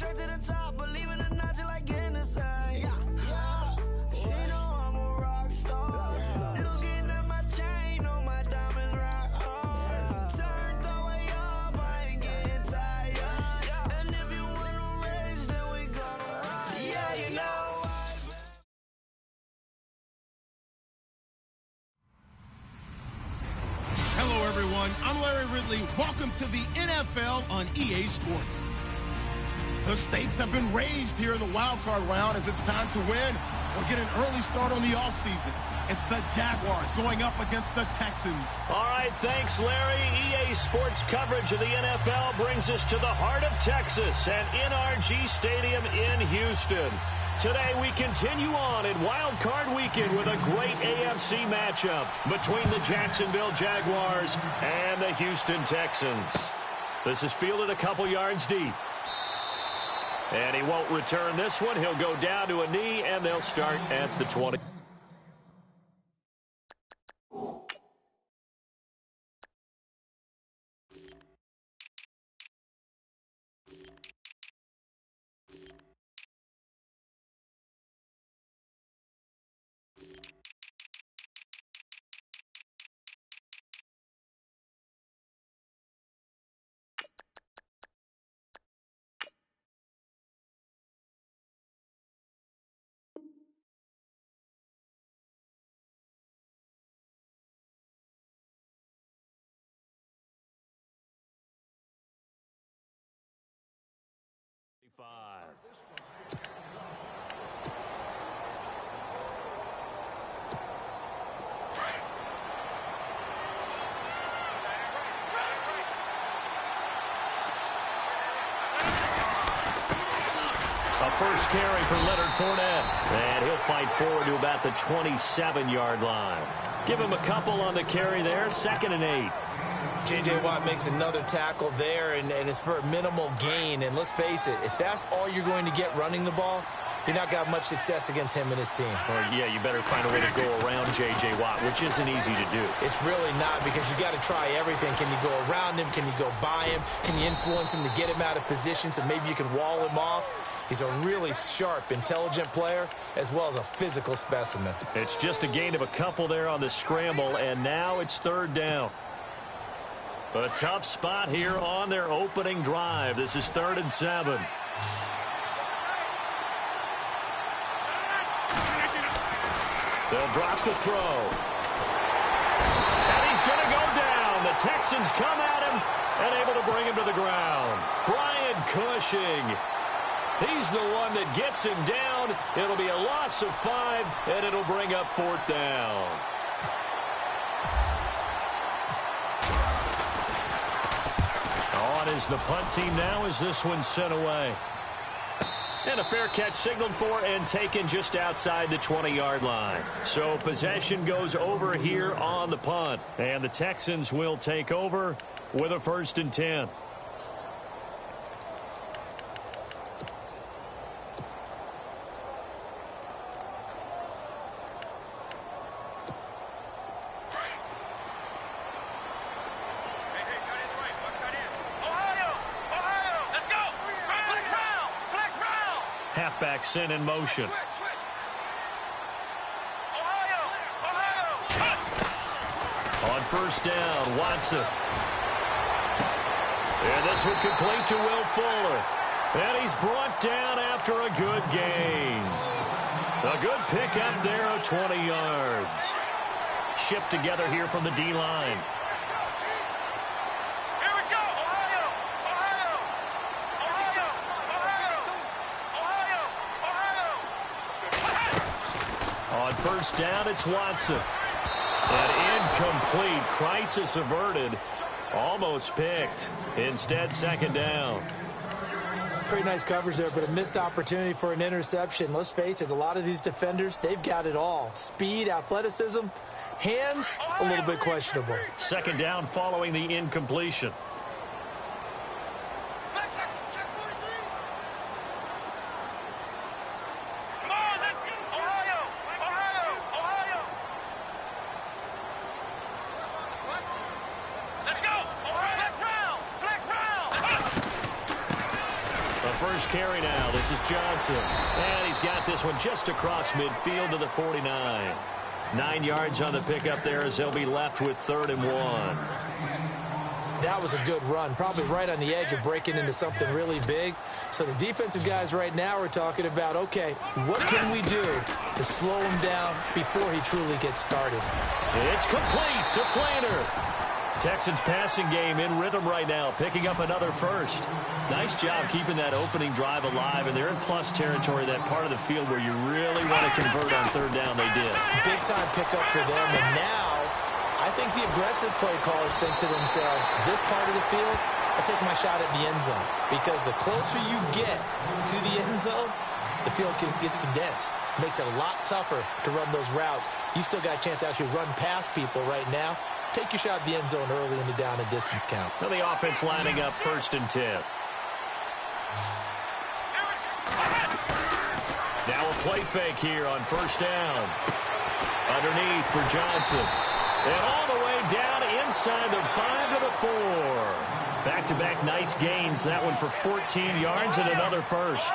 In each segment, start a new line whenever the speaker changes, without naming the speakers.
straight to the top, believe it or not, just like inside. Yeah. She know I'm a rock star. Looking at my chain, on my diamonds right hard. Turned the way up, I ain't getting tired. And if you wanna race, then we gonna ride. Yeah, you know.
Hello, everyone. I'm Larry Ridley. Welcome to the NFL on EA Sports. The stakes have been raised here in the wild card round as it's time to win or get an early start on the offseason. It's the Jaguars going up against the Texans.
All right, thanks, Larry. EA Sports coverage of the NFL brings us to the heart of Texas at NRG Stadium in Houston. Today we continue on in Wild Card Weekend with a great AFC matchup between the Jacksonville Jaguars and the Houston Texans. This is fielded a couple yards deep. And he won't return this one. He'll go down to a knee, and they'll start at the 20. A first carry for Leonard Fournette. And he'll fight forward to about the 27-yard line. Give him a couple on the carry there. 2nd and 8.
J.J. Watt makes another tackle there, and it's for a minimal gain. And let's face it, if that's all you're going to get running the ball, you're not got much success against him and his team.
Or, yeah, you better find a way to go around J.J. Watt, which isn't easy to do.
It's really not, because you got to try everything. Can you go around him? Can you go by him? Can you influence him to get him out of position so maybe you can wall him off? He's a really sharp, intelligent player, as well as a physical specimen.
It's just a gain of a couple there on the scramble, and now it's 3rd down. A tough spot here on their opening drive. This is 3rd and 7. They'll drop the throw. And he's going to go down. The Texans come at him and able to bring him to the ground. Brian Cushing. He's the one that gets him down. It'll be a loss of 5, and it'll bring up 4th down. On is the punt team now as this one's sent away. And a fair catch signaled for and taken just outside the 20-yard line. So possession goes over here on the punt. And the Texans will take over with a 1st and 10. Halfback sent in motion. On 1st down, Watson. And this one complete to Will Fuller. And he's brought down after a good gain. A good pickup there of 20 yards. Shift together here from the D-line. On 1st down, it's Watson. And incomplete. Crisis averted. Almost picked. Instead, 2nd down.
Pretty nice coverage there, but a missed opportunity for an interception. Let's face it, a lot of these defenders, they've got it all. Speed, athleticism, hands, a little bit questionable.
2nd down following the incompletion. The first carry now. This is Johnson. And he's got this one just across midfield to the 49. 9 yards on the pickup there as they'll be left with 3rd and 1.
That was a good run, probably right on the edge of breaking into something really big. So the defensive guys right now are talking about, okay, what can we do to slow him down before he truly gets started?
It's complete to Flanner. Texans passing game in rhythm right now, picking up another first. Nice job keeping that opening drive alive, and they're in plus territory, that part of the field where you really want to convert on 3rd down. They did.
Big-time pickup for them, and now I think the aggressive play callers think to themselves, this part of the field, I take my shot at the end zone, because the closer you get to the end zone, the field gets condensed. Makes it a lot tougher to run those routes. You still got a chance to actually run past people right now. Take your shot at the end zone early in the down and distance count.
Now the offense lining up 1st and 10. Now a play fake here on 1st down. Underneath for Johnson. And all the way down inside the 5 to the 4. Back-to-back nice gains. That one for 14 yards and another first.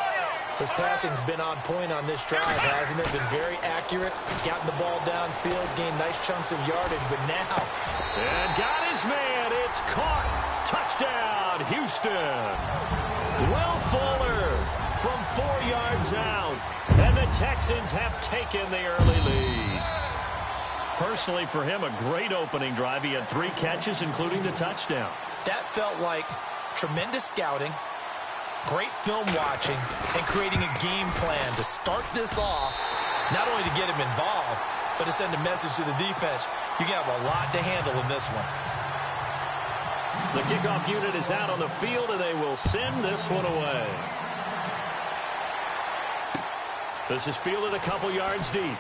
His passing's been on point on this drive, hasn't it? Been very accurate, gotten the ball downfield, gained nice chunks of yardage, but now...
And got his man. It's caught. Touchdown, Houston. Will Fuller from 4 yards out. And the Texans have taken the early lead. Personally, for him, a great opening drive. He had 3 catches, including the touchdown.
That felt like tremendous scouting, great film watching, and creating a game plan to start this off, not only to get him involved, but to send a message to the defense. You can have a lot to handle in this one.
The kickoff unit is out on the field, and they will send this one away. This is fielded a couple yards deep.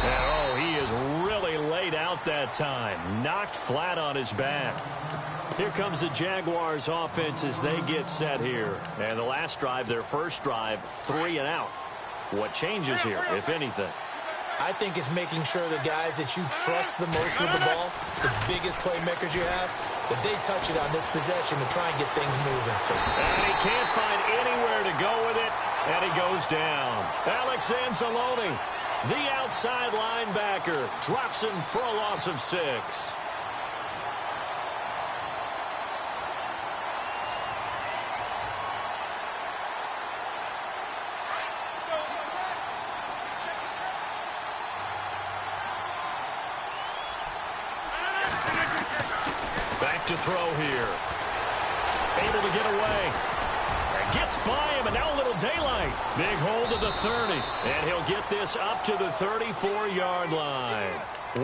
And, oh, he is really laid out that time. Knocked flat on his back. Here comes the Jaguars offense as they get set here. And the last drive, their first drive, 3 and out. What changes here, if anything?
I think it's making sure the guys that you trust the most with the ball, the biggest playmakers you have, that they touch it on this possession to try and get things moving.
And he can't find anywhere to go with it, and he goes down. Alex Anzalone, the outside linebacker, drops him for a loss of 6. Back to throw here. Able to get away. Gets by him, and now a little daylight. Big hold of the 30, and he'll get this up to the 34-yard line.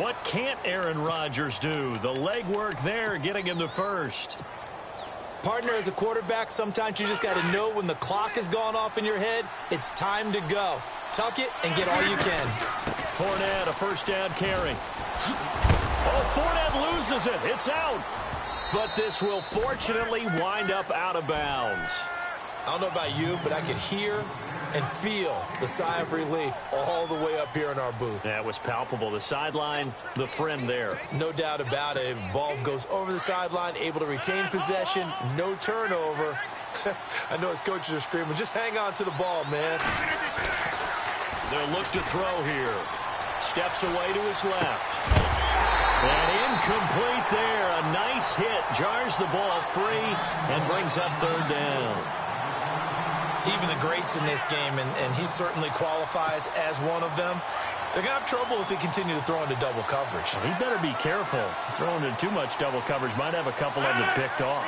What can't Aaron Rodgers do? The legwork there, getting him the first.
Partner, as a quarterback, sometimes you just got to know when the clock has gone off in your head, it's time to go. Tuck it and get all you can.
Fournette, a first down carry. Oh, Fournette loses it. It's out. But this will fortunately wind up out of bounds.
I don't know about you, but I could hear and feel the sigh of relief all the way up here in our booth.
That was palpable. The sideline, the friend there.
No doubt about it. Ball goes over the sideline, able to retain possession, no turnover. I know his coaches are screaming, just hang on to the ball, man.
They'll look to throw here. Steps away to his left. And incomplete there. A nice hit. Jars the ball free and brings up 3rd down.
Even the greats in this game, and he certainly qualifies as one of them, they're going to have trouble if they continue to throw into double coverage.
He better be careful. Throwing into too much double coverage might have a couple of them picked off.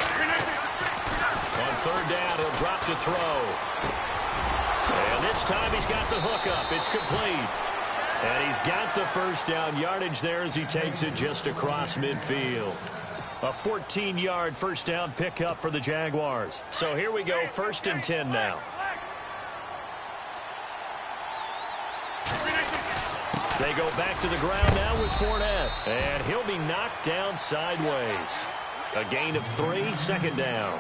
On 3rd down, he'll drop to throw. And this time he's got the hook up. It's complete. And he's got the first down yardage there as he takes it just across midfield. A 14-yard first down pickup for the Jaguars. So here we go, 1st and 10 now. They go back to the ground now with Fournette. And he'll be knocked down sideways. A gain of 3, 2nd down.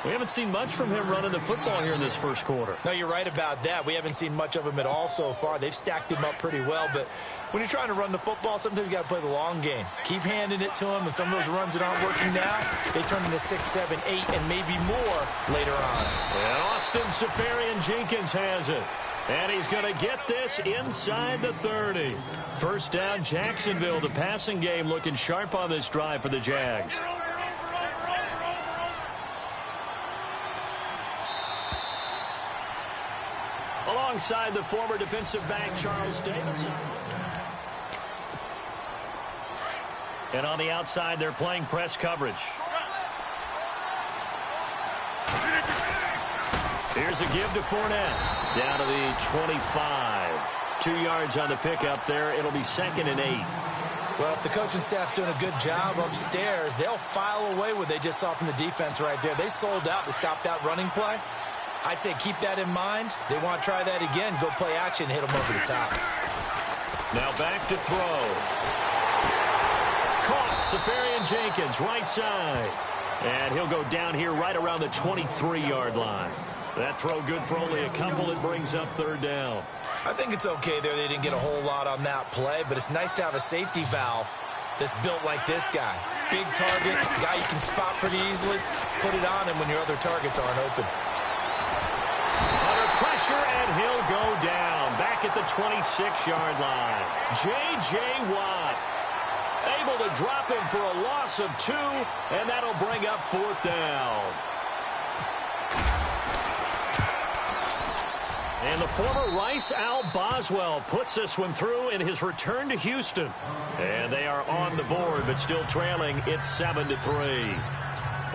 We haven't seen much from him running the football here in this first quarter.
No, you're right about that. We haven't seen much of him at all so far. They've stacked him up pretty well, but when you're trying to run the football, sometimes you got to play the long game. Keep handing it to him, and some of those runs that aren't working now, they turn into 6, 7, 8, and maybe more later on.
And Austin Safarian-Jenkins has it. And he's going to get this inside the 30. First down, Jacksonville. The passing game looking sharp on this drive for the Jags. Alongside the former defensive back, Charles Davis. And on the outside, they're playing press coverage. Here's a give to Fournette. Down to the 25. 2 yards on the pickup there. It'll be 2nd and 8.
Well, if the coaching staff's doing a good job upstairs, they'll file away what they just saw from the defense right there. They sold out to stop that running play. I'd say keep that in mind. They want to try that again. Go play action, hit them over the top.
Now back to throw. Caught. Safarian-Jenkins, right side. And he'll go down here right around the 23-yard line. That throw good for only a couple. It brings up 3rd down.
I think it's okay there. They didn't get a whole lot on that play, but it's nice to have a safety valve that's built like this guy. Big target, guy you can spot pretty easily. Put it on him when your other targets aren't open.
Under pressure, and he'll go down. Back at the 26-yard line. J.J. Watt able to drop him for a loss of 2, and that'll bring up 4th down. And the former Rice Al Boswell puts this one through in his return to Houston. And they are on the board, but still trailing. It's 7-3.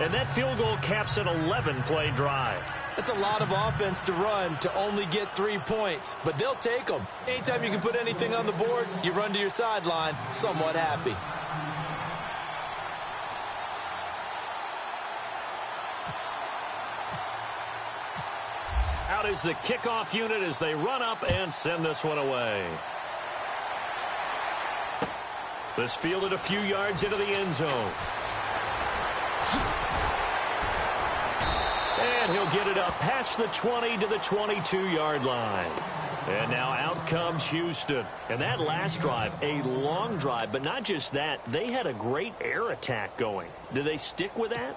And that field goal caps an 11-play drive.
That's a lot of offense to run to only get 3 points, but they'll take them. Anytime you can put anything on the board, you run to your sideline somewhat happy.
Out is the kickoff unit as they run up and send this one away. This fielded a few yards into the end zone. And he'll get it up past the 20 to the 22-yard line. And now out comes Houston. And that last drive, a long drive, but not just that, they had a great air attack going. Do they stick with that?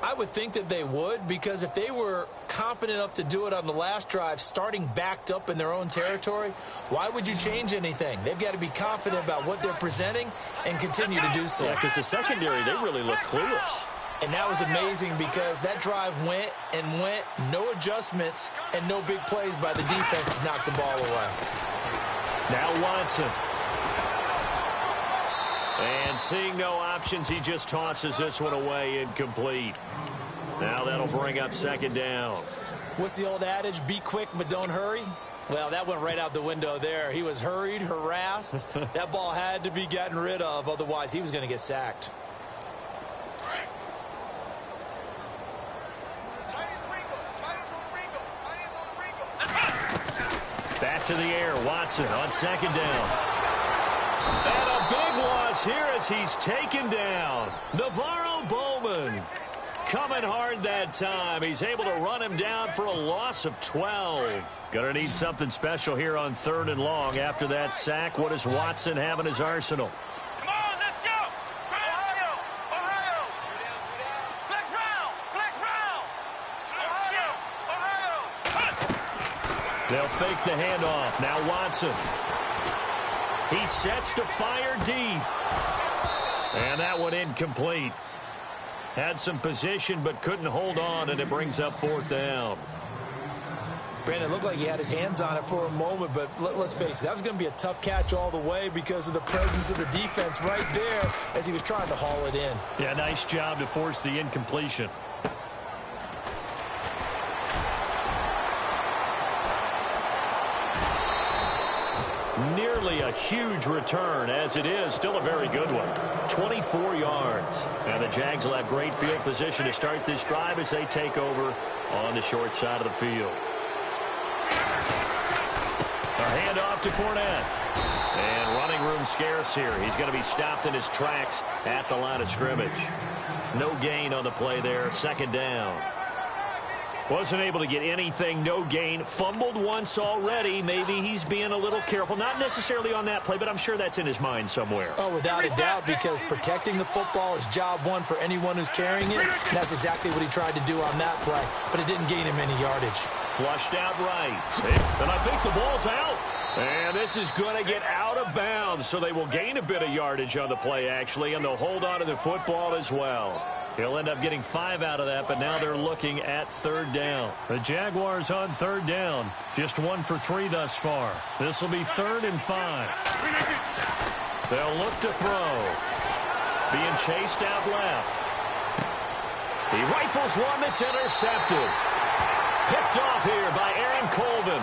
I would think that they would, because if they were confident enough to do it on the last drive, starting backed up in their own territory, why would you change anything? They've got to be confident about what they're presenting and continue to do so.
Yeah, because the secondary, they really look clueless.
And that was amazing because that drive went and went, no adjustments, and no big plays by the defense to knock the ball away.
Now Watson. And seeing no options, he just tosses this one away, incomplete. Now that'll bring up 2nd down.
What's the old adage? Be quick, but don't hurry. Well, that went right out the window there. He was hurried, harassed. That ball had to be gotten rid of, otherwise he was going to get sacked.
Back to the air, Watson on 2nd down. And a big loss here as he's taken down. Navarro Bowman coming hard that time. He's able to run him down for a loss of 12. Gonna need something special here on 3rd and long. After that sack, what does Watson have in his arsenal?
Come on, let's go! Ohio! Ohio! Flex round! Flex round! Ohio!
They'll fake the handoff. Now Watson. He sets to fire deep. And that one incomplete. Had some position but couldn't hold on, and it brings up 4th down.
Brandon, it looked like he had his hands on it for a moment, but let's face it, that was going to be a tough catch all the way because of the presence of the defense right there as he was trying to haul it in.
Yeah, nice job to force the incompletion. Nearly a huge return, as it is still a very good one. 24 yards. And the Jags will have great field position to start this drive as they take over on the short side of the field. A handoff to Fournette. And running room scarce here. He's going to be stopped in his tracks at the line of scrimmage. No gain on the play there. 2nd down. Wasn't able to get anything, no gain. Fumbled once already. Maybe he's being a little careful. Not necessarily on that play, but I'm sure that's in his mind somewhere.
Oh, without a doubt, because protecting the football is job one for anyone who's carrying it. And that's exactly what he tried to do on that play, but it didn't gain him any yardage.
Flushed out right. And I think the ball's out. And this is going to get out of bounds, so they will gain a bit of yardage on the play, actually, and they'll hold on to the football as well. He'll end up getting 5 out of that, but now they're looking at 3rd down. The Jaguars on 3rd down. Just 1 for 3 thus far. This will be 3rd and 5. They'll look to throw. Being chased out left. He rifles one that's intercepted. Picked off here by Aaron Colvin.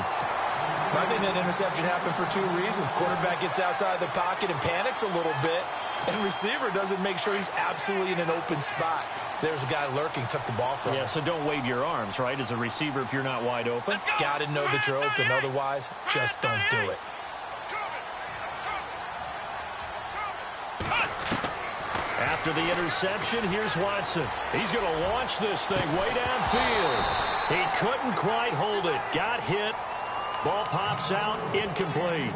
I think that interception happened for 2 reasons. Quarterback gets outside the pocket and panics a little bit, and receiver doesn't make sure he's absolutely in an open spot. So there's a guy lurking, took the ball from him.
Yeah, so don't wave your arms, right, as a receiver if you're not wide open.
Got to know that you're open. Otherwise, just don't do it.
After the interception, here's Watson. He's going to launch this thing way downfield. He couldn't quite hold it. Got hit. Ball pops out, incomplete.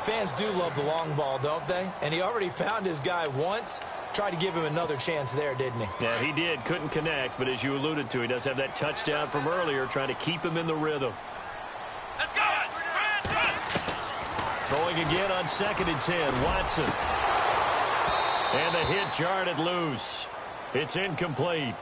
Fans do love the long ball, don't they? And he already found his guy once. Tried to give him another chance there, didn't he?
Yeah, he did. Couldn't connect, but as you alluded to, he does have that touchdown from earlier, trying to keep him in the rhythm.
Let's go!
Throwing again on 2nd and 10, Watson. And the hit jarred it loose. It's incomplete.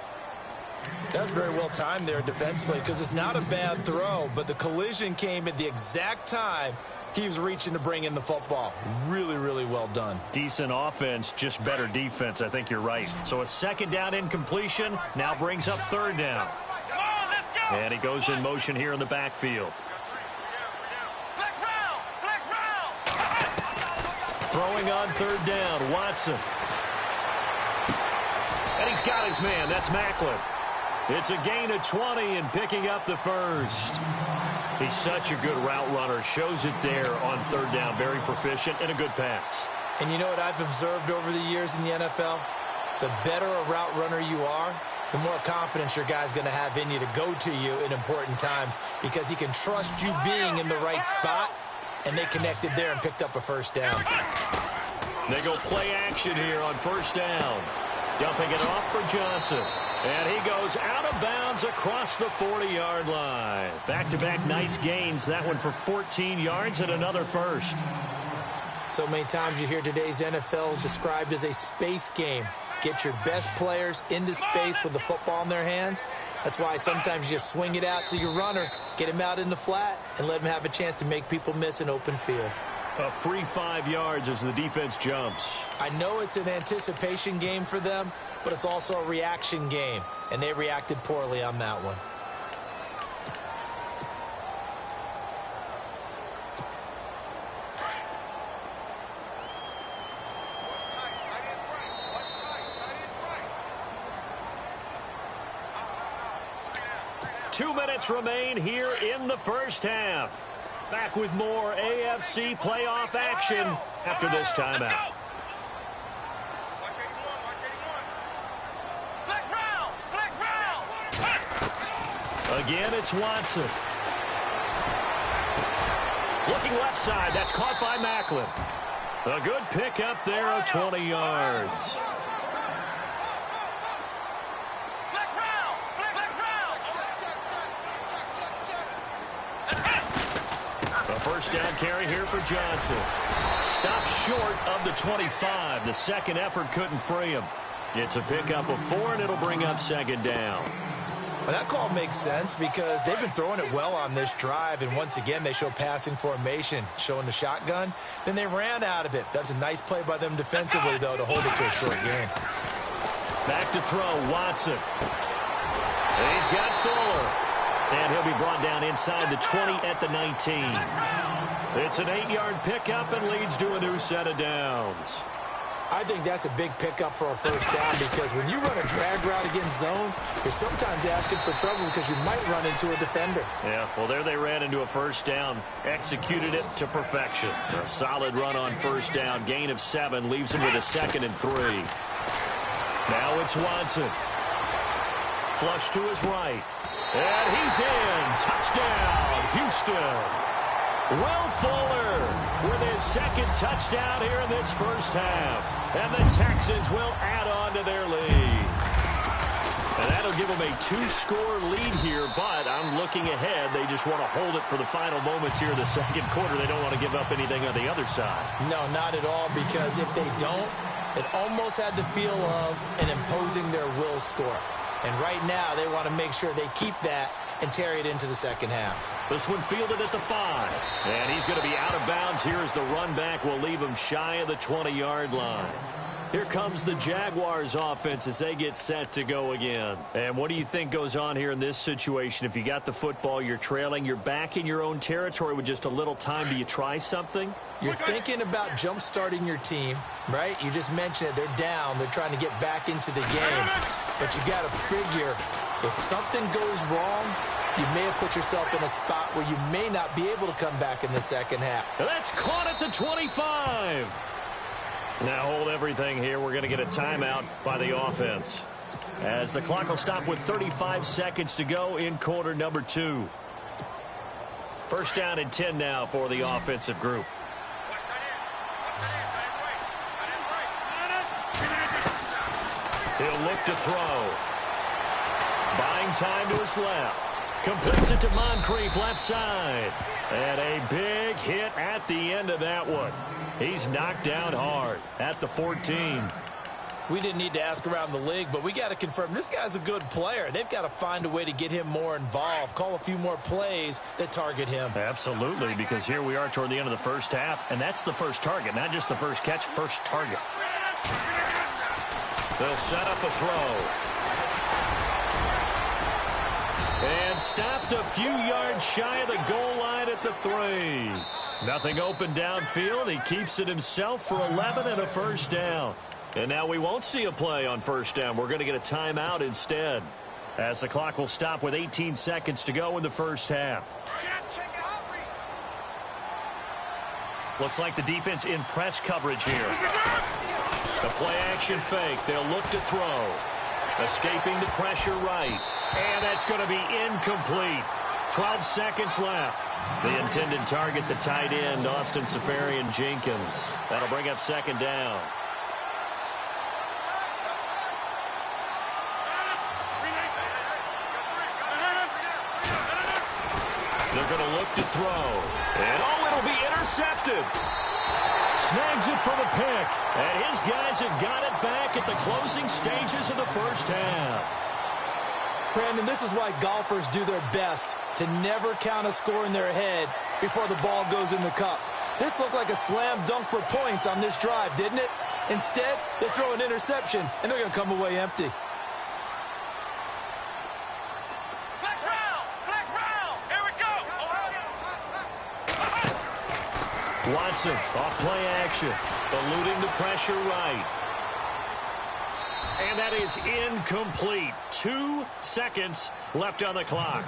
That's very well timed there defensively, because it's not a bad throw, but the collision came at the exact time he was reaching to bring in the football. Really, really well done.
Decent offense, just better defense. I think you're right. So a 2nd down incompletion now brings up 3rd down.
Come on, let's go!
And he goes in motion here in the backfield.
Flex round! Flex round!
Throwing on 3rd down, Watson. And he's got his man. That's Macklin. It's a gain of 20 and picking up the first. He's such a good route runner. Shows it there on 3rd down. Very proficient and a good pass.
And you know what I've observed over the years in the NFL? The better a route runner you are, the more confidence your guy's going to have in you to go to you in important times, because he can trust you being in the right spot, and they connected there and picked up a 1st down.
They go play action here on 1st down. Dumping it off for Johnson. And he goes out of bounds across the 40-yard line. Back-to-back nice gains. That one for 14 yards and another first.
So many times you hear today's NFL described as a space game. Get your best players into space with the football in their hands. That's why sometimes you just swing it out to your runner, get him out in the flat, and let him have a chance to make people miss an open field.
A free 5 yards as the defense jumps.
I know it's an anticipation game for them, but it's also a reaction game, and they reacted poorly on that one.
Two minutes remain here in the first half. Back with more AFC playoff action after this timeout.
Watch 81, watch 81. Flex round! Flex round!
Again, it's Watson. Looking left side. That's caught by Macklin. A good pickup there of 20 yards.
Flex round! Flex round!
A 1st down carry here for Johnson. Stopped short of the 25. The second effort couldn't free him. It's a pickup of 4, and it'll bring up 2nd down.
Well, that call makes sense because they've been throwing it well on this drive, and once again they show passing formation, showing the shotgun. Then they ran out of it. That's a nice play by them defensively, though, to hold it to a short game.
Back to throw, Watson. And he's got Fuller. And he'll be brought down inside the 20 at the 19. It's an 8-yard pickup and leads to a new set of downs.
I think that's a big pickup for a 1st down, because when you run a drag route against zone, you're sometimes asking for trouble because you might run into a defender.
Yeah, well, there they ran into a 1st down. Executed it to perfection. A solid run on 1st down. Gain of 7 leaves him with a 2nd and 3. Now it's Watson. Flush to his right. And he's in. Touchdown, Houston. Will Fuller with his second touchdown here in this first half. And the Texans will add on to their lead. And that'll give them a 2-score lead here, but I'm looking ahead. They just want to hold it for the final moments here in the second quarter. They don't want to give up anything on the other side.
No, not at all, because if they don't, it almost had the feel of an imposing their will score. And right now, they want to make sure they keep that and carry it into the second half.
This one fielded at the 5. And he's going to be out of bounds here as the run back will leave him shy of the 20-yard line. Here comes the Jaguars offense as they get set to go again. And what do you think goes on here in this situation? If you got the football, you're trailing, you're back in your own territory with just a little time. Do you try something?
You're thinking about jump-starting your team, right? You just mentioned it. They're down. They're trying to get back into the game. But you got to figure, if something goes wrong, you may have put yourself in a spot where you may not be able to come back in the second half.
That's caught at the 25. Now hold everything here. We're going to get a timeout by the offense, as the clock will stop with 35 seconds to go in quarter number 2. First down and 10 now for the offensive group. He'll look to throw. Buying time to his left. Completes it to Moncrief, left side. And a big hit at the end of that one. He's knocked down hard at the 14.
We didn't need to ask around the league, but we got to confirm this guy's a good player. They've got to find a way to get him more involved, call a few more plays that target him.
Absolutely, because here we are toward the end of the first half, and that's the first target, not just the first catch, first target. They'll set up a throw. And stopped a few yards shy of the goal line at the 3. Nothing open downfield. He keeps it himself for 11 and a first down. And now we won't see a play on first down. We're going to get a timeout instead, as the clock will stop with 18 seconds to go in the first half. Looks like the defense in press coverage here. The play action fake. They'll look to throw. Escaping the pressure right. And that's going to be incomplete. 12 seconds left. The intended target, the tight end, Austin Safarian-Jenkins. That'll bring up second down. They're going to look to throw. And it'll be intercepted. Snags it for the pick. And his guys have got it back at the closing stages of the first half.
Brandon, this is why golfers do their best to never count a score in their head before the ball goes in the cup. This looked like a slam dunk for points on this drive, didn't it? Instead, they throw an interception, and they're going to come away empty.
Flex round, here we go.
Watson, off play action, eluding the pressure right. And that is incomplete. 2 seconds left on the clock.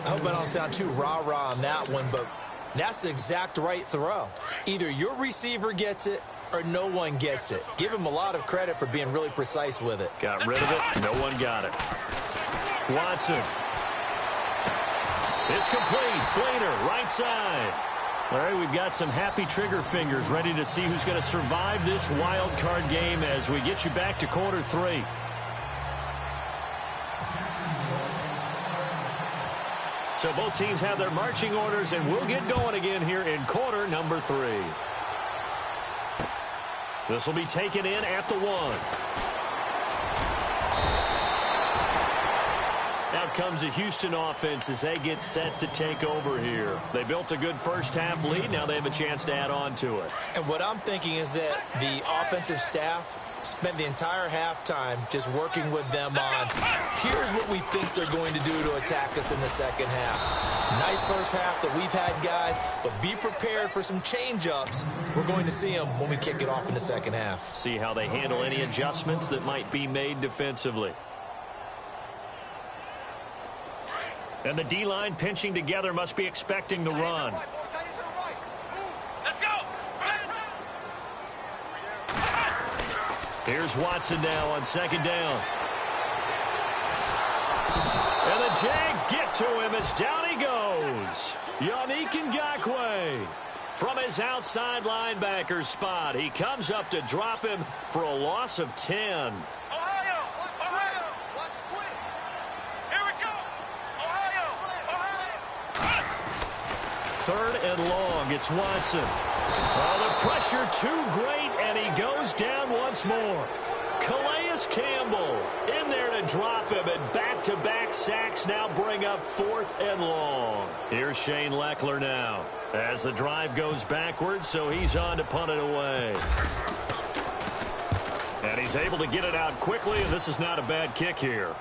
I hope I don't sound too rah-rah on that one, but that's the exact right throw. Either your receiver gets it or no one gets it. Give him a lot of credit for being really precise with it.
Got rid of it. No one got it. Watson. It's complete. Flater, right side. All right, we've got some happy trigger fingers ready to see who's going to survive this wild card game as we get you back to quarter 3. So both teams have their marching orders, and we'll get going again here in quarter number 3. This will be taken in at the 1. Out comes the Houston offense as they get set to take over here. They built a good first half lead. Now they have a chance to add on to it.
And what I'm thinking is that the offensive staff spent the entire halftime just working with them on, here's what we think they're going to do to attack us in the second half. Nice first half that we've had, guys, but be prepared for some change-ups. We're going to see them when we kick it off in the second half.
See how they handle any adjustments that might be made defensively. And the D-line pinching together must be expecting the run.
Let's go.
Here's Watson now on second down. Jags get to him as down he goes. Yannick Ngakoue from his outside linebacker spot. He comes up to drop him for a loss of 10.
Ohio! Ohio! Watch quick! Here we go! Ohio! Ohio!
Third and long. It's Watson. Oh, the pressure too great, and he goes down once more. Calais Campbell in there to drop him, and back-to-back sacks now bring up 4th and long. Here's Shane Leckler now as the drive goes backwards, so he's on to punt it away. And he's able to get it out quickly, and this is not a bad kick here.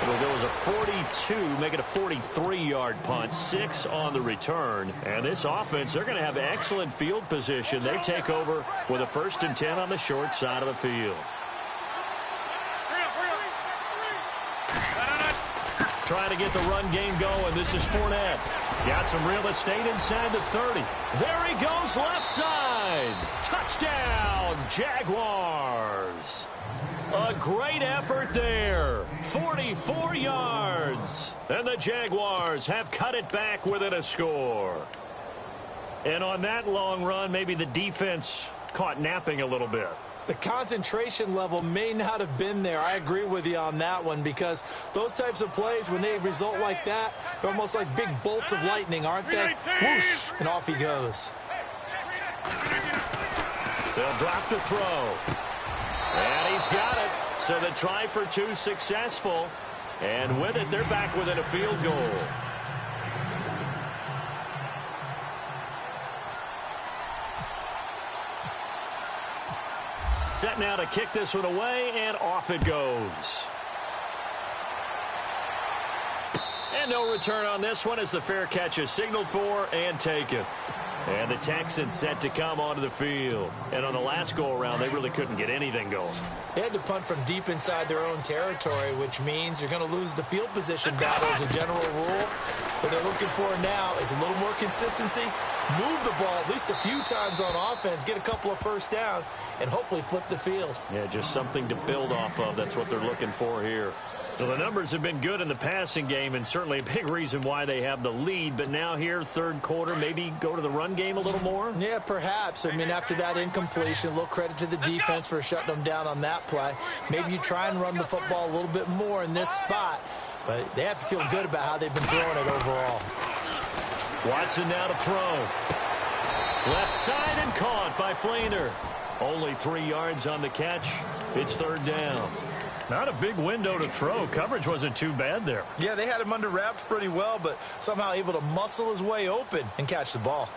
It'll go as a 42, make it a 43-yard punt, 6 on the return. And this offense, they're going to have excellent field position. They take over with a 1st and 10 on the short side of the field. Trying to get the run game going. This is Fournette. Got some real estate inside the 30. There he goes, left side. Touchdown, Jaguars. A great effort there. 44 yards. And the Jaguars have cut it back within a score. And on that long run, maybe the defense caught napping a little bit.
The concentration level may not have been there. I agree with you on that one, because those types of plays, when they result like that, they're almost like big bolts of lightning, aren't they? Whoosh, and off he goes.
They'll drop the throw. And he's got it. So the try for 2 successful. And with it, they're back within a field goal. Set now to kick this one away, and off it goes. And no return on this one as the fair catch is signaled for and taken. And the Texans set to come onto the field. And on the last go-around, they really couldn't get anything going.
They had to punt from deep inside their own territory, which means you're going to lose the field position battle as a general rule. What they're looking for now is a little more consistency, move the ball at least a few times on offense, get a couple of first downs, and hopefully flip the field.
Yeah, just something to build off of. That's what they're looking for here. So the numbers have been good in the passing game, and certainly a big reason why they have the lead. But now here, third quarter, maybe go to the run game a little more?
Yeah, perhaps. I mean, after that incompletion, a little credit to the defense for shutting them down on that play. Maybe you try and run the football a little bit more in this spot. But they have to feel good about how they've been throwing it overall.
Watson now to throw. Left side and caught by Flainer. Only 3 yards on the catch. It's third down. Not a big window to throw. Coverage wasn't too bad there.
Yeah, they had him under wraps pretty well, but somehow able to muscle his way open and catch the ball.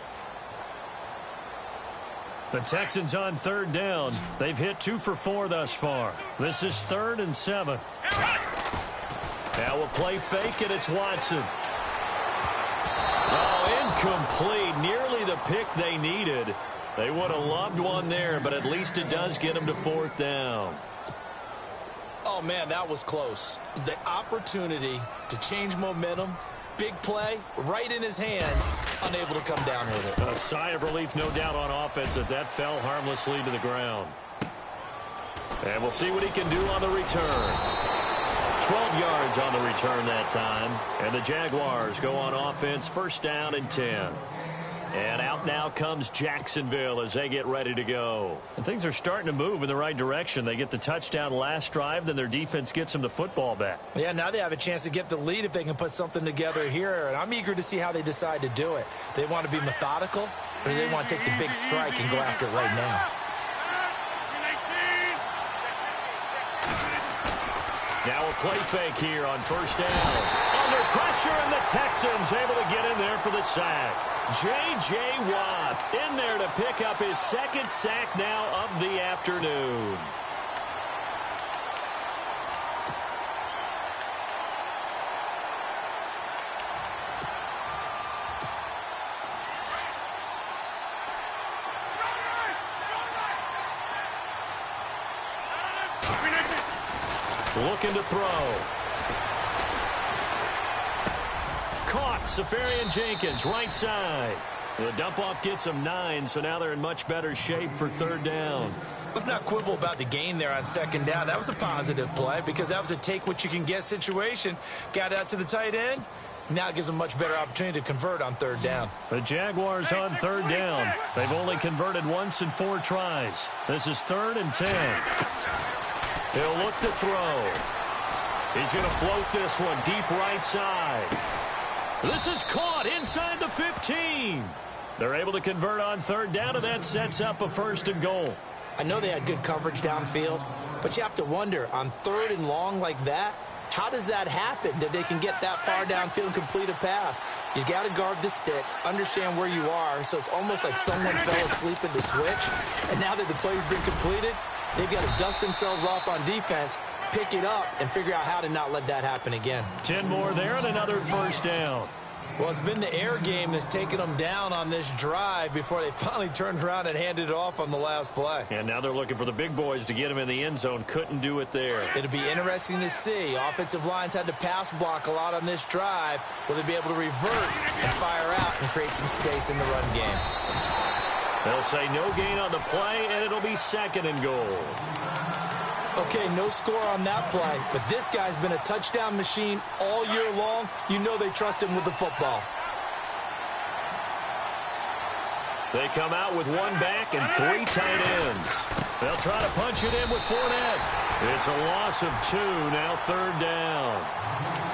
The Texans on third down. They've hit 2 for 4 thus far. This is 3rd and 7. Now a play fake, and it's Watson. Oh, incomplete. Nearly the pick they needed. They would have loved one there, but at least it does get them to 4th down.
Oh, man, that was close. The opportunity to change momentum, big play, right in his hands, unable to come down with it.
A sigh of relief, no doubt, on offense that fell harmlessly to the ground. And we'll see what he can do on the return. 12 yards on the return that time. And the Jaguars go on offense, 1st down and 10. And out now comes Jacksonville as they get ready to go. And things are starting to move in the right direction. They get the touchdown last drive, then their defense gets them the football back.
Yeah, now they have a chance to get the lead if they can put something together here. And I'm eager to see how they decide to do it. Do they want to be methodical, or do they want to take the big strike and go after it right now?
Now a play fake here on 1st down. Under pressure, and the Texans able to get in there for the sack. J.J. Watt in there to pick up his 2nd sack now of the afternoon. Looking to throw. Caught. Safarian Jenkins, right side. The dump-off gets them 9, so now they're in much better shape for 3rd down.
Let's not quibble about the gain there on second down. That was a positive play because that was a take-what-you-can-get situation. Got out to the tight end. Now it gives them a much better opportunity to convert on third down.
The Jaguars on third down. They've only converted once in 4 tries. This is 3rd and 10. He'll look to throw. He's going to float this one deep right side. This is caught inside the 15. They're able to convert on third down, and that sets up a 1st and goal.
I know they had good coverage downfield, but you have to wonder, on 3rd and long like that, how does that happen that they can get that far downfield and complete a pass? You got to guard the sticks, understand where you are, so it's almost like someone fell asleep at the switch, and now that the play's been completed, they've got to dust themselves off on defense, pick it up, and figure out how to not let that happen again.
10 more there and another 1st down.
Well, it's been the air game that's taken them down on this drive before they finally turned around and handed it off on the last play.
And now they're looking for the big boys to get him in the end zone. Couldn't do it there.
It'll be interesting to see. Offensive lines had to pass block a lot on this drive. Will they be able to revert and fire out and create some space in the run game?
They'll say no gain on the play, and it'll be 2nd and goal.
Okay, no score on that play, but this guy's been a touchdown machine all year long. You know they trust him with the football.
They come out with 1 back and 3 tight ends. They'll try to punch it in with Fournette. It's a loss of 2, now 3rd down.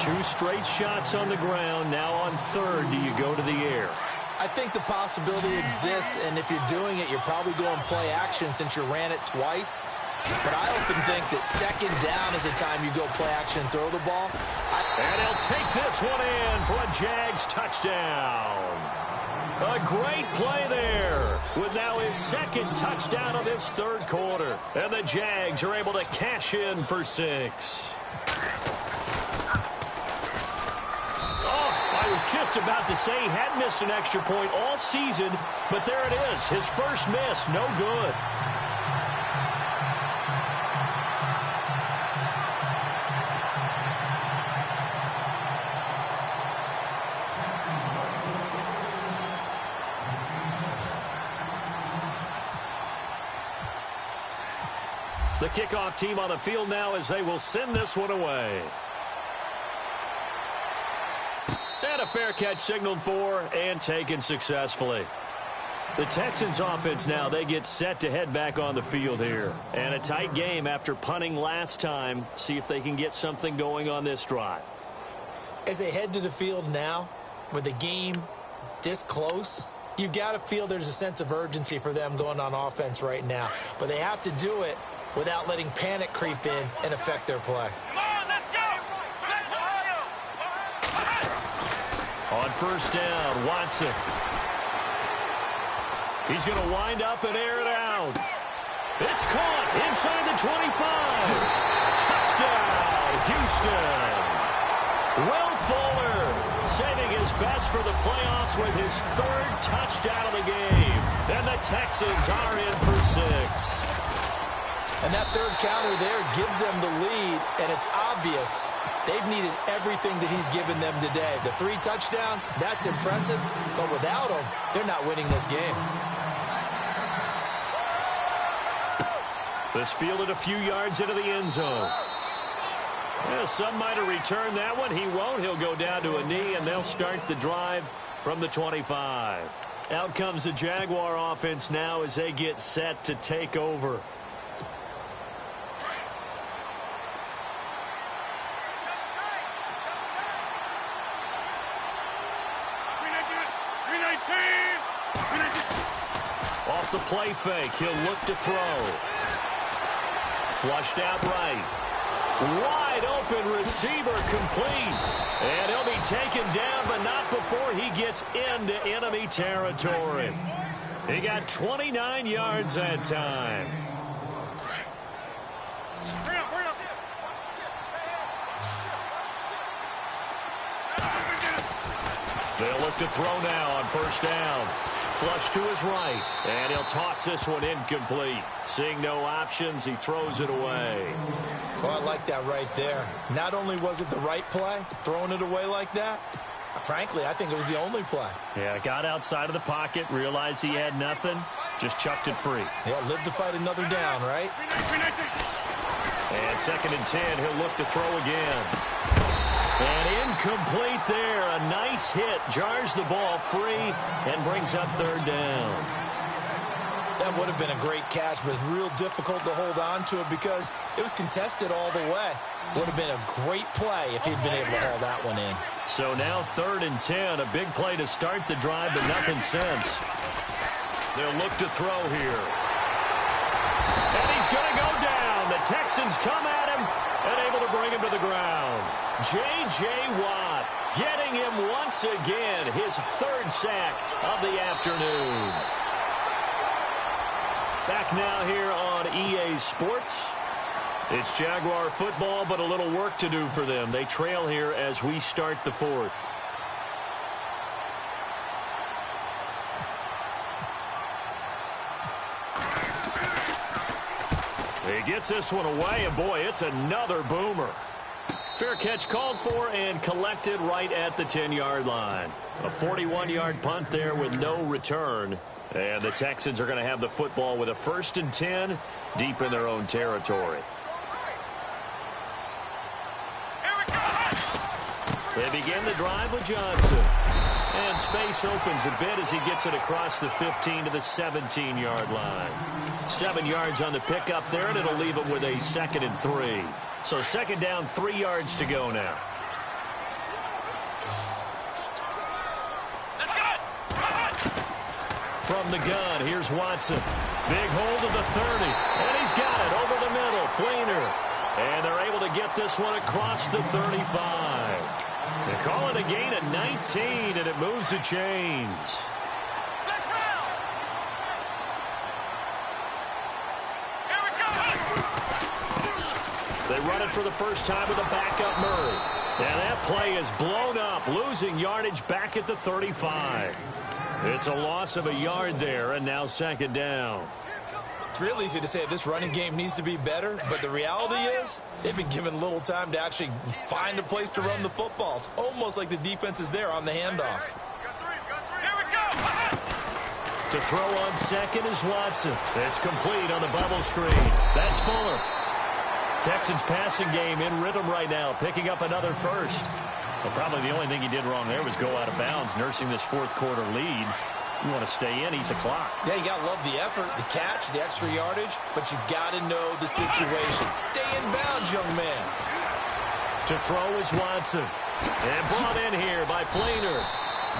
2 straight shots on the ground. Now on 3rd, do you go to the air?
I think the possibility exists, and if you're doing it, you're probably going play action since you ran it twice. But I often think that 2nd down is the time you go play action and throw the ball.
And he'll take this one in for a Jags touchdown. A great play there with now his 2nd touchdown of this 3rd quarter. And the Jags are able to cash in for 6. I was just about to say he hadn't missed an extra point all season, but there it is. His first miss, no good. The kickoff team on the field now as they will send this one away. And a fair catch signaled for and taken successfully. The Texans offense now, they get set to head back on the field here. And a tight game after punting last time. See if they can get something going on this drive.
As they head to the field now, with the game this close, you've got to feel there's a sense of urgency for them going on offense right now. But they have to do it without letting panic creep in and affect their play.
Come on, let's go!
On 1st down, Watson. He's going to wind up and air it out. It's caught inside the 25. Touchdown, Houston. Will Fuller saving his best for the playoffs with his 3rd touchdown of the game. And the Texans are in for 6.
And that 3rd counter there gives them the lead, and it's obvious they've needed everything that he's given them today. The 3 touchdowns, that's impressive, but without him, they're not winning this game.
This fielded a few yards into the end zone. Yeah, some might have returned that one. He won't. He'll go down to a knee, and they'll start the drive from the 25. Out comes the Jaguar offense now as they get set to take over. Off the play fake, he'll look to throw. Flushed out right. Wide open receiver complete. And he'll be taken down, but not before he gets into enemy territory. He got 29 yards that time. They'll look to throw now on 1st down. Flush to his right, and he'll toss this one incomplete. Seeing no options, he throws it away.
Well, I like that right there. Not only was it the right play, throwing it away like that, Frankly, I think it was the only play.
Yeah, got outside of the pocket, realized he had nothing, just chucked it free.
Yeah, live to fight another down, right?
And 2nd and 10, he'll look to throw again. And incomplete there. A nice hit, jars the ball free, and brings up 3rd down.
That would have been a great catch, but it's real difficult to hold on to it because it was contested all the way. Would have been a great play if he'd been able to haul that one in.
So now 3rd and 10, a big play to start the drive, but nothing since. They'll look to throw here. And he's going to go down. The Texans come at him and able to bring him to the ground. J.J. Watt getting him once again, his 3rd sack of the afternoon. Back now here on EA Sports. It's Jaguar football, but a little work to do for them. They trail here as we start the 4th. He gets this one away, and boy, it's another boomer. Fair catch called for and collected right at the 10-yard line. A 41-yard punt there with no return. And the Texans are going to have the football with a 1st and 10 deep in their own territory. They begin the drive with Johnson. And space opens a bit as he gets it across the 15 to the 17-yard line. 7 yards on the pickup there, and it'll leave him with a 2nd and 3. So 2nd down, 3 yards to go now. From the gun, here's Watson. Big hold of the 30, and he's got it over the middle. Fleener. And they're able to get this one across the 35. They call it a gain of 19, and it moves the chains. They run it for the first time with a backup Murray. And that play is blown up, losing yardage back at the 35. It's a loss of a yard there, and now 2nd down.
It's real easy to say this running game needs to be better, but the reality is they've been given little time to actually find a place to run the football. It's almost like the defense is there on the handoff.
To throw on 2nd is Watson. It's complete on the bubble screen. That's Fuller. Texans passing game in rhythm right now, picking up another 1st. Well, probably the only thing he did wrong there was go out of bounds, nursing this 4th quarter lead. You want to stay in, eat the clock.
Yeah, you got to love the effort, the catch, the extra yardage, but you got to know the situation. Stay in bounds, young man.
To throw is Watson. And brought in here by Fleener.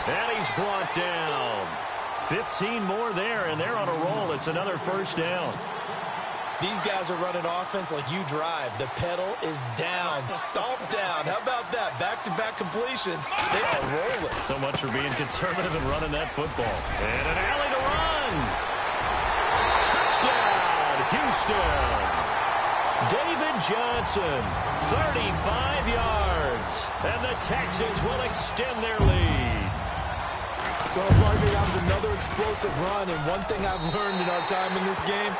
And he's brought down. 15 more there, and they're on a roll. It's another 1st down.
These guys are running offense like you drive. The pedal is down, stomp down. How about that? Back-to-back completions. They are rolling.
So much for being conservative and running that football. And an alley to run. Touchdown, Houston. David Johnson, 35 yards. And the Texans will extend their lead.
Well, Vardy, that was another explosive run. And one thing I've learned in our time in this game,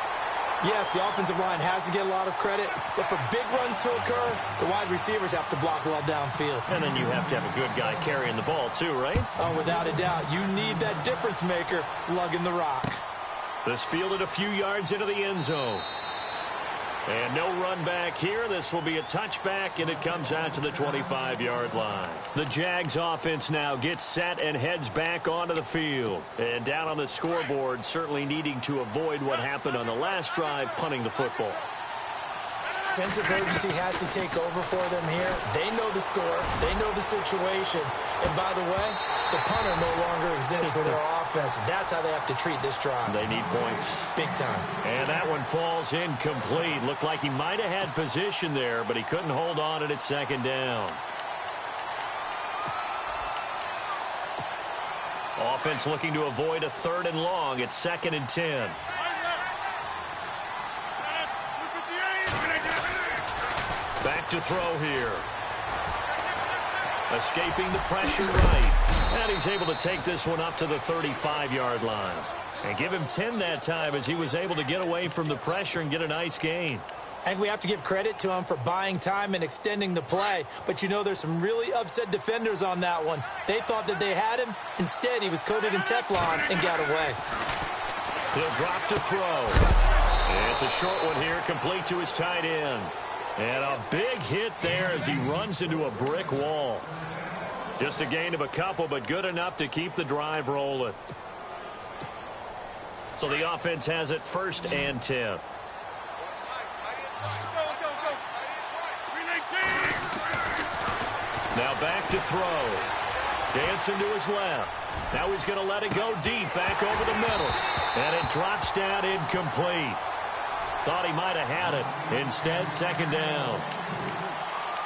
yes, the offensive line has to get a lot of credit, but for big runs to occur, the wide receivers have to block well downfield.
And then you have to have a good guy carrying the ball too, right?
Oh, without a doubt. You need that difference maker lugging the rock.
This fielded a few yards into the end zone. And no run back here. This will be a touchback, and it comes out to the 25-yard line. The Jags offense now gets set and heads back onto the field. And down on the scoreboard, certainly needing to avoid what happened on the last drive, punting the football.
Sense of urgency has to take over for them here. They know the score. They know the situation. And by the way, the punter no longer exists for their offense. That's how they have to treat this drive.
They need points.
Big time.
And that one falls incomplete. Looked like he might have had position there, but he couldn't hold on at 2nd down. Offense looking to avoid a 3rd and long. It's 2nd and 10. Back to throw here. Escaping the pressure right. And he's able to take this one up to the 35-yard line. And give him 10 that time as he was able to get away from the pressure and get a nice gain.
I think we have to give credit to him for buying time and extending the play. But, you know, there's some really upset defenders on that one. They thought that they had him. Instead, he was coated in Teflon and got away.
He'll drop to throw. It's a short one here, complete to his tight end. And a big hit there as he runs into a brick wall. Just a gain of a couple, but good enough to keep the drive rolling. So the offense has it 1st and 10. Now back to throw. Dancing to his left. Now he's going to let it go deep back over the middle. And it drops down incomplete. Thought he might have had it. Instead, 2nd down.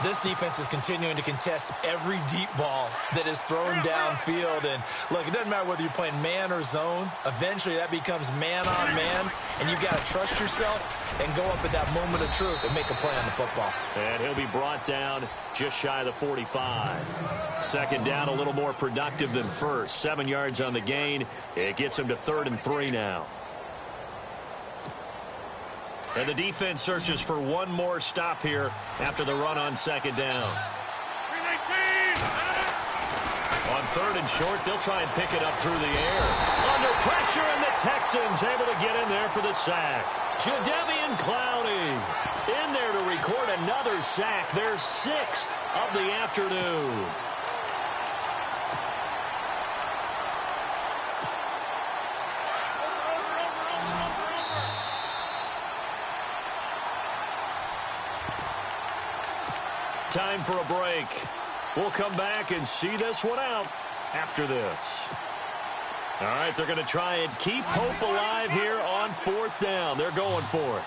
This defense is continuing to contest every deep ball that is thrown downfield. And, look, it doesn't matter whether you're playing man or zone. Eventually, that becomes man-on-man, and you've got to trust yourself and go up at that moment of truth and make a play on the football.
And he'll be brought down just shy of the 45. 2nd down, a little more productive than first. 7 yards on the gain. It gets him to 3rd and 3 now. And the defense searches for one more stop here after the run on 2nd down. On 3rd and short, they'll try and pick it up through the air. Under pressure, and the Texans able to get in there for the sack. Jadeveon Clowney in there to record another sack. Their 6th of the afternoon. Time for a break. We'll come back and see this one out after this. All right, they're going to try and keep hope alive here on 4th down. They're going for it.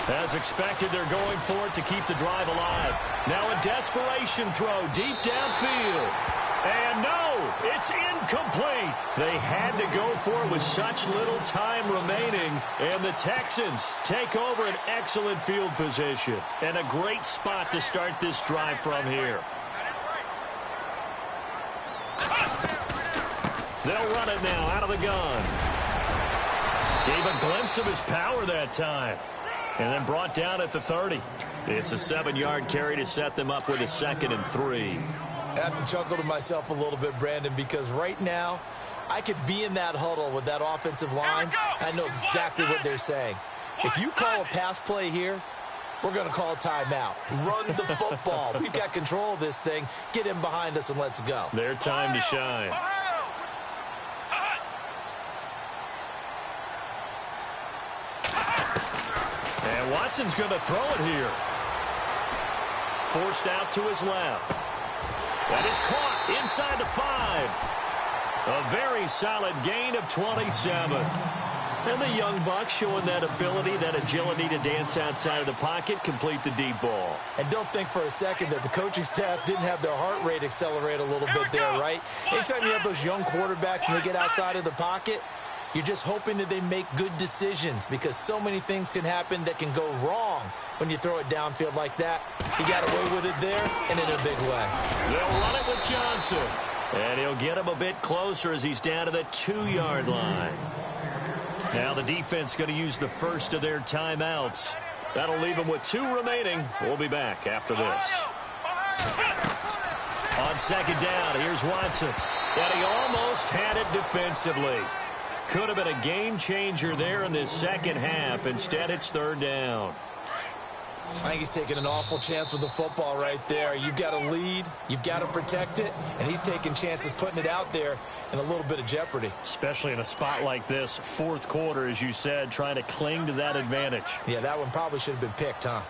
As expected, they're going for it to keep the drive alive. Now a desperation throw deep downfield. And no, it's incomplete. They had to go for it with such little time remaining. And the Texans take over an excellent field position. And a great spot to start this drive from here. They'll run it now out of the gun. Gave a glimpse of his power that time. And then brought down at the 30. It's a 7-yard carry to set them up with a 2nd and 3.
I have to chuckle to myself a little bit, Brandon, because right now I could be in that huddle with that offensive line. I know exactly what they're saying. If you call a pass play here, we're going to call a timeout. Run the football. We've got control of this thing. Get in behind us and let's go.
Their time to shine. And Watson's going to throw it here. Forced out to his left. That is caught inside the 5. A very solid gain of 27. And the young buck showing that ability, that agility to dance outside of the pocket, complete the deep ball.
And don't think for a second that the coaching staff didn't have their heart rate accelerate a little bit there, right? Anytime you have those young quarterbacks and they get outside of the pocket, you're just hoping that they make good decisions because so many things can happen that can go wrong when you throw it downfield like that. He got away with it there and in a big way.
They'll run it with Johnson. And he'll get him a bit closer as he's down to the 2-yard line. Now the defense going to use the first of their timeouts. That'll leave them with 2 remaining. We'll be back after this. On 2nd down, here's Watson. And he almost had it defensively. Could have been a game changer there in this second half. Instead, it's 3rd down.
I think he's taking an awful chance with the football right there. You've got to lead, you've got to protect it, and he's taking chances putting it out there in a little bit of jeopardy.
Especially in a spot like this, 4th quarter, as you said, trying to cling to that advantage.
Yeah, that one probably should have been picked, huh?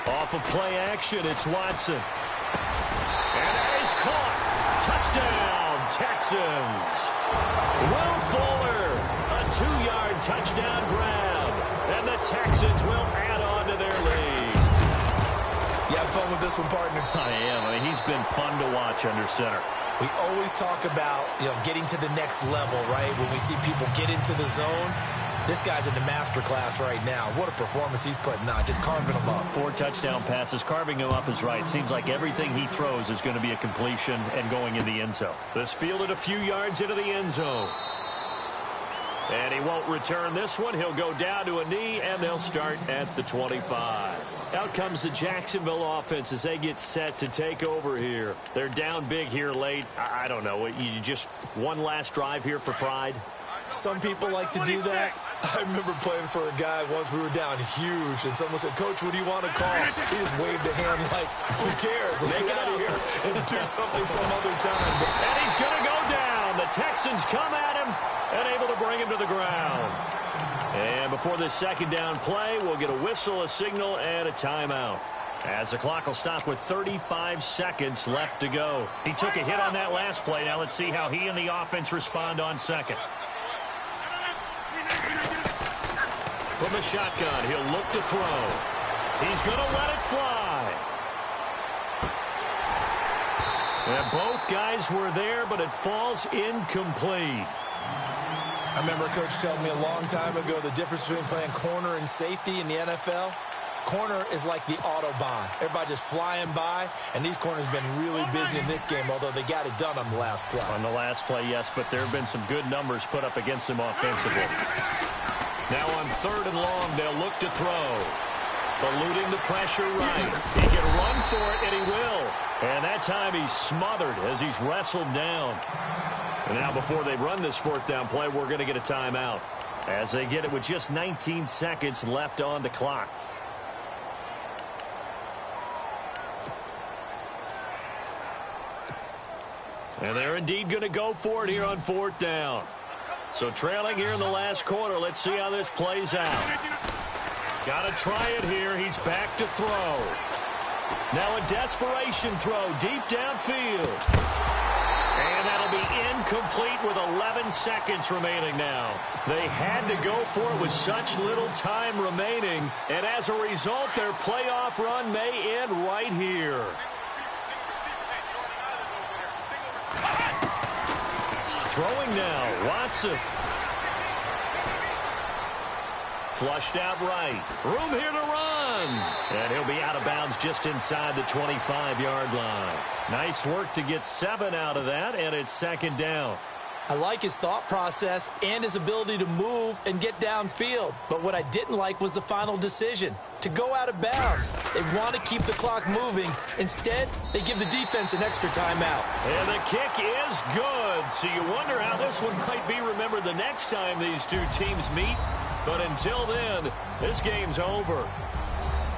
Off of play action, it's Watson. And that is caught. Touchdown, Texans. Will Fuller, a 2-yard touchdown grab. And the Texans will add on to their lead.
You have fun with this one, partner?
I am. I mean, he's been fun to watch under center.
We always talk about, getting to the next level, right? When we see people get into the zone, This guy's in the master class right now. What a performance he's putting on, just carving them up.
4 touchdown passes. Carving him up is right. Seems like everything he throws is going to be a completion and going in the end zone. This fielded a few yards into the end zone. And he won't return this one. He'll go down to a knee, and they'll start at the 25. Out comes the Jacksonville offense as they get set to take over here. They're down big here late. I don't know. You just one last drive here for pride?
Some people like to do that. I remember playing for a guy once. We were down huge, and someone said, "Coach, what do you want to call?" He just waved a hand like, "Who cares? Let's get out of here and do something some other time."
And he's going to go down. The Texans come at him and able to bring him to the ground. And before this second down play, we'll get a whistle, a signal, and a timeout. As the clock will stop with 35 seconds left to go. He took a hit on that last play. Now let's see how he and the offense respond on second. From the shotgun, he'll look to throw. He's going to let it fly. And both guys were there, but it falls incomplete.
I remember a coach telling me a long time ago the difference between playing corner and safety in the NFL. Corner is like the Autobahn. Everybody just flying by, and these corners have been really busy in this game, although they got it done on the last play.
On the last play, yes, but there have been some good numbers put up against them offensively. Now on 3rd and long, they'll look to throw. Eluding the pressure right. He can run for it, and he will. And that time he's smothered as he's wrestled down. And now before they run this 4th down play, we're going to get a timeout. As they get it with just 19 seconds left on the clock. And they're indeed going to go for it here on 4th down. So trailing here in the last quarter. Let's see how this plays out. Got to try it here. He's back to throw. Now a desperation throw deep downfield. And that'll be incomplete with 11 seconds remaining now. They had to go for it with such little time remaining. And as a result, their playoff run may end right here. Throwing now, Watson. Flushed out right. Room here to run. And he'll be out of bounds just inside the 25-yard line. Nice work to get 7 out of that, and it's 2nd down.
I like his thought process and his ability to move and get downfield. But what I didn't like was the final decision, to go out of bounds. They want to keep the clock moving. Instead, they give the defense an extra timeout.
And the kick is good. So you wonder how this one might be remembered the next time these two teams meet. But until then, this game's over.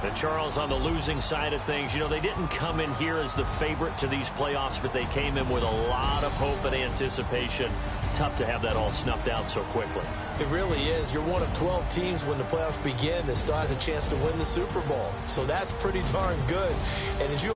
And Charles, on the losing side of things, you know, they didn't come in here as the favorite to these playoffs, but they came in with a lot of hope and anticipation. Tough to have that all snuffed out so quickly.
It really is. You're one of 12 teams when the playoffs begin that still has a chance to win the Super Bowl. So that's pretty darn good. And as you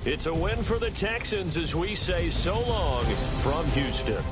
It's a win for the Texans as we say so long from Houston.